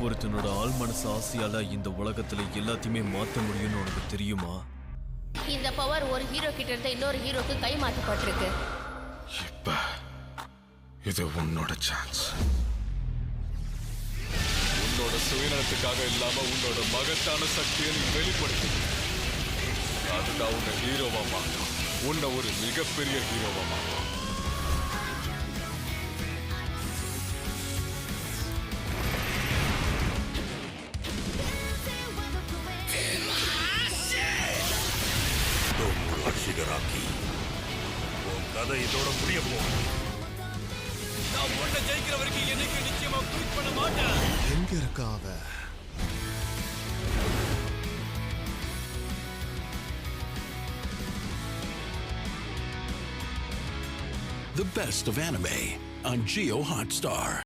ஒருத்தனோட ஆள் மனசு ஆசையால இந்த உலகத்துல எல்லாத்தையுமே மாத்த முடியும்னு உனக்கு தெரியுமா? இந்த பவர் ஒரு ஹீரோ கிட்ட இருந்து இன்னொரு ஹீரோக்கு கை மாற்றப்பட்டிருக்கு. இப்ப இது உன்னோட சான்ஸ். உன்னோட சுயநலத்துக்காக இல்லாம உன்னோட மகத்தான சக்தியை நீ வெளிப்படுத்து. அதுதான் உன்னை ஹீரோவா மாற்றும். உன்னை ஒரு மிகப்பெரிய ஹீரோவா மாற்றும். சிகராக்கி உன் கதை இதோட முடிய போகும். நான் உன்னை ஜெயிக்கிற வரைக்கும் என்னைக்கு நிச்சயமா குயிட் பண்ண மாட்டேன். எங்க இருக்கா அவ? The best of anime on Geo Hotstar.